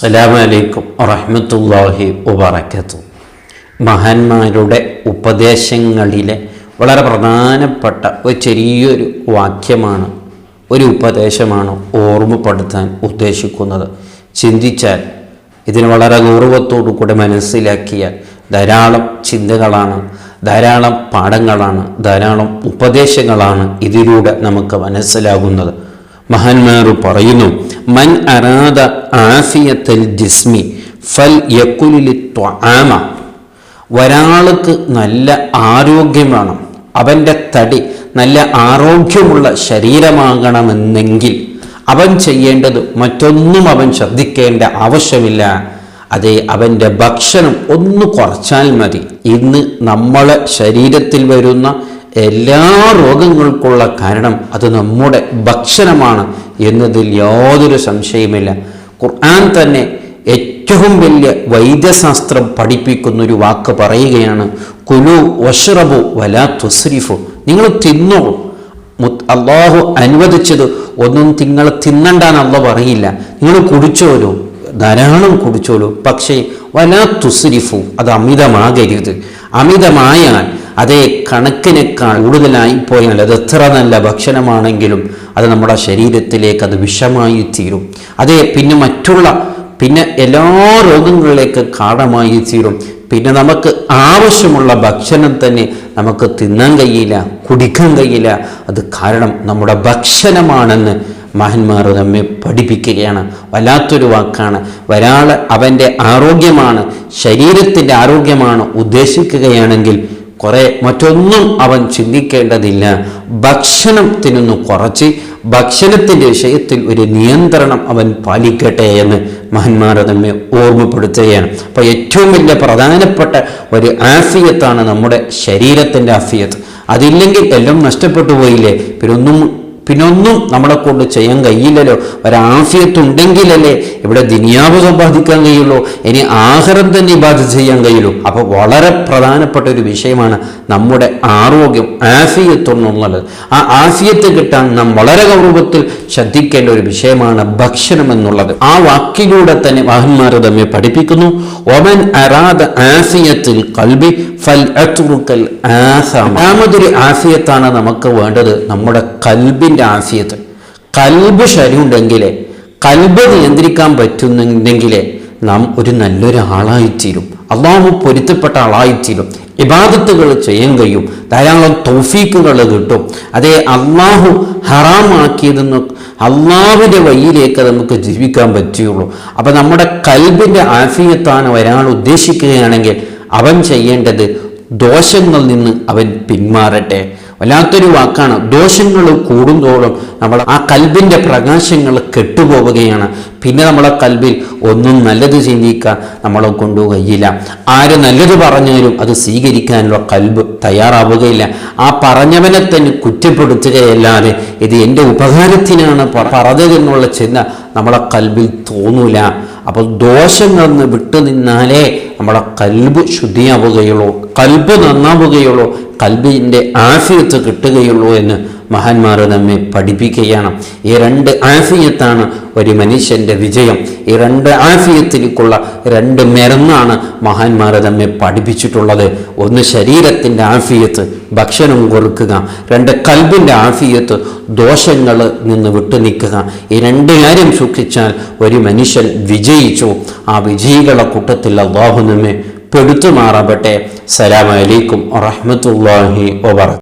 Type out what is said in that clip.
അസ്സലാമു അലൈക്കും വറഹ്മത്തുള്ളാഹി വബറകാതുഹു. മഹാന്മാരുടെ ഉപദേശങ്ങളിലെ വളരെ പ്രധാനപ്പെട്ട ഒരു ചെറിയൊരു വാക്യമാണ്, ഒരു ഉപദേശമാണ് ഓർമ്മപ്പെടുത്താൻ ഉദ്ദേശിക്കുന്നത്. ചിന്തിച്ചാൽ, ഇതിന് വളരെ ഗൗരവത്തോടു കൂടെ മനസ്സിലാക്കിയാൽ ധാരാളം ചിന്തകളാണ്, ധാരാളം പാഠങ്ങളാണ്, ധാരാളം ഉപദേശങ്ങളാണ് ഇതിലൂടെ നമുക്ക് മനസ്സിലാകുന്നത്. മഹാന്മാർ പറയുന്നു, മൻ അറാദ ആഫിയത്തൽ ജിസ്മി ഫൽ യക്കുലി ത്വആമ. ഒരാൾക്ക് നല്ല ആരോഗ്യം വേണം, അവൻ്റെ തടി നല്ല ആരോഗ്യമുള്ള ശരീരമാകണമെന്നെങ്കിൽ അവൻ ചെയ്യേണ്ടത് മറ്റൊന്നും അവൻ ശ്രദ്ധിക്കേണ്ട ആവശ്യമില്ല. അതെ, അവൻ്റെ ഭക്ഷണം ഒന്ന് കുറച്ചാൽ മതി. ഇന്ന് നമ്മളെ ശരീരത്തിൽ വരുന്ന എല്ലാ രോഗങ്ങൾക്കുള്ള കാരണം അത് നമ്മുടെ ഭക്ഷണമാണ് എന്നതിൽ യാതൊരു സംശയമില്ല. ഖുർആൻ തന്നെ ഏറ്റവും വലിയ വൈദ്യശാസ്ത്രം പഠിപ്പിക്കുന്നൊരു വാക്ക് പറയുകയാണ്, കുലു വഷ്റബു വലാ തുസ്രിഫു. നിങ്ങൾ തിന്നോ, അള്ളാഹു അനുവദിച്ചത് ഒന്നും നിങ്ങൾ തിന്നണ്ടാന്ന് അള്ളാഹു പറയില്ല. നിങ്ങൾ കുടിച്ചോലോ, ധാരാളം കുടിച്ചോലോ, പക്ഷേ വലാ തുസ്രിഫു, അത് അമിതമാകരുത്. അമിതമായാൽ അതേ കണക്കിനേക്കാൾ കൂടുതലായി പോയാൽ അത് എത്ര നല്ല ഭക്ഷണമാണെങ്കിലും അത് നമ്മുടെ ശരീരത്തിലേക്ക് അത് വിഷമായി തീരും. അതേ, പിന്നെ എല്ലാ രോഗങ്ങളിലേക്ക് കാരണമായി തീരും. പിന്നെ നമുക്ക് ആവശ്യമുള്ള ഭക്ഷണം തന്നെ നമുക്ക് തിന്നാൻ കഴിയില്ല, കുടിക്കാൻ കഴിയില്ല. അത് കാരണം നമ്മുടെ ഭക്ഷണമാണെന്ന് മഹാന്മാർ നമ്മെ പഠിപ്പിക്കുകയാണ്. വല്ലാത്തൊരു വാക്കാണ്. ഒരാൾ അവൻ്റെ ആരോഗ്യമാണ്, ശരീരത്തിൻ്റെ ആരോഗ്യമാണ് ഉദ്ദേശിക്കുകയാണെങ്കിൽ മറ്റൊന്നും അവൻ ചിന്തിക്കേണ്ടതില്ല. ഭക്ഷണത്തിനൊന്ന് കുറച്ച് ഭക്ഷണത്തിൻ്റെ വിഷയത്തിൽ ഒരു നിയന്ത്രണം അവൻ പാലിക്കട്ടെ എന്ന് മഹാന്മാർ നമ്മെ ഓർമ്മപ്പെടുത്തുകയാണ്. അപ്പോൾ ഏറ്റവും വലിയ പ്രധാനപ്പെട്ട ഒരു ആഫിയത്താണ് നമ്മുടെ ശരീരത്തിൻ്റെ ആഫിയത്ത്. അതില്ലെങ്കിൽ എല്ലാം നഷ്ടപ്പെട്ടു പോയില്ലേ, പിന്നൊന്നും നമ്മളെ കൊണ്ട് ചെയ്യാൻ കഴിയില്ലല്ലോ. ഒരാഫിയത്തുണ്ടെങ്കിലല്ലേ ഇവിടെ ദുനിയാവ് സമ്പാദിക്കാൻ കഴിയുള്ളൂ, ഇനി ആഖിറം തന്നെ ഇബാദത്ത് ചെയ്യാൻ കഴിയുള്ളൂ. അപ്പോൾ വളരെ പ്രധാനപ്പെട്ട ഒരു വിഷയമാണ് നമ്മുടെ ആരോഗ്യം, ആഫിയത്തെന്നുള്ളത്. ആ ആഫിയത്ത് കിട്ടാൻ നാം വളരെ ഗൗരവത്തിൽ ശ്രദ്ധിക്കേണ്ട ഒരു വിഷയമാണ് ഭക്ഷണം എന്നുള്ളത്. ആ വാക്കിലൂടെ തന്നെ മഹാന്മാർ നമ്മെ പഠിപ്പിക്കുന്നു, ഒമൻ അറാദ ആഫിയത്തിൽ ഖൽബി ഫൽ അത്റുകൽ ആസാം. രണ്ടാമതൊരു ആഫിയത്താണ് നമുക്ക് വേണ്ടത്, നമ്മുടെ കൽബിൻ്റെ ആഫിയത്ത്. കൽബ് ശരിയുണ്ടെങ്കിലേ, കൽബ് നിയന്ത്രിക്കാൻ പറ്റുന്നുണ്ടെങ്കിലേ നാം ഒരു നല്ലൊരു ആളായിത്തീരും, അള്ളാഹു പൊരുത്തപ്പെട്ട ആളായിത്തീരും. ഇബാദത്തുകൾ ചെയ്യാൻ കഴിയും, ധാരാളം തൗഫീക്കുകൾ കിട്ടും. അതേ, അള്ളാഹു ഹറാമാക്കിയതെന്ന് അള്ളാഹുവിൻ്റെ വഴിയിലേക്ക് നമുക്ക് ജീവിക്കാൻ പറ്റുകയുള്ളൂ. അപ്പം നമ്മുടെ കൽബിൻ്റെ ആഫിയത്താണ് ഒരാൾ ഉദ്ദേശിക്കുകയാണെങ്കിൽ അവൻ ചെയ്യേണ്ടത് ദോഷങ്ങളിൽ നിന്ന് അവൻ പിന്മാറട്ടെ. വല്ലാത്തൊരു വാക്കാണ്. ദോഷങ്ങൾ കൂടുന്തോറും നമ്മൾ ആ കൽബിൻ്റെ പ്രകാശങ്ങൾ കെട്ടുപോവുകയാണ്. പിന്നെ നമ്മളെ കൽബിൽ ഒന്നും നല്ലത് ചിന്തിക്കാൻ നമ്മളെ കൊണ്ടു കഴിയില്ല. ആര് നല്ലത് പറഞ്ഞാലും അത് സ്വീകരിക്കാനുള്ള കൽബ് തയ്യാറാവുകയില്ല. ആ പറഞ്ഞവനെ തന്നെ കുറ്റപ്പെടുത്തുകയല്ലാതെ ഇത് എൻ്റെ ഉപകാരത്തിനാണ് പറഞ്ഞതെന്നുള്ള ചിന്ത നമ്മളെ കൽബിൽ തോന്നൂല. അപ്പോൾ ദോഷങ്ങളിൽ നിന്ന് വിട്ടു നിന്നാലേ നമ്മളെ കൽബ് ശുദ്ധിയാവുകയുള്ളൂ, കൽബ് നന്നാവുകയുള്ളൂ, കൽബിൻ്റെ ആഫിയത്ത് കിട്ടുകയുള്ളൂ എന്ന് മഹാന്മാർ നമ്മെ പഠിപ്പിക്കുകയാണ്. ഈ രണ്ട് ആഫിയത്താണ് ഒരു മനുഷ്യൻ്റെ വിജയം. ഈ രണ്ട് ആഫിയത്തിലേക്കുള്ള രണ്ട് മരുന്നാണ് മഹാന്മാർ നമ്മെ പഠിപ്പിച്ചിട്ടുള്ളത്. ഒന്ന് ശരീരത്തിൻ്റെ ആഫിയത്ത്, ഭക്ഷണം കൊടുക്കുക. രണ്ട് കൽബിൻ്റെ ആഫിയത്ത്, ദോഷങ്ങളിൽ നിന്ന് വിട്ടു നിൽക്കുക. ഈ രണ്ട് കാര്യം സൂക്ഷിച്ചാൽ ഒരു മനുഷ്യൻ വിജയിച്ചു. ആ വിജയികളുടെ കൂട്ടത്തിൽ അല്ലാഹു നമ്മെ പെടുത്തുമാറാവട്ടെ. അസ്സലാമു അലൈക്കും വറഹ്മത്തുള്ളാഹി വബറകാതുഹു.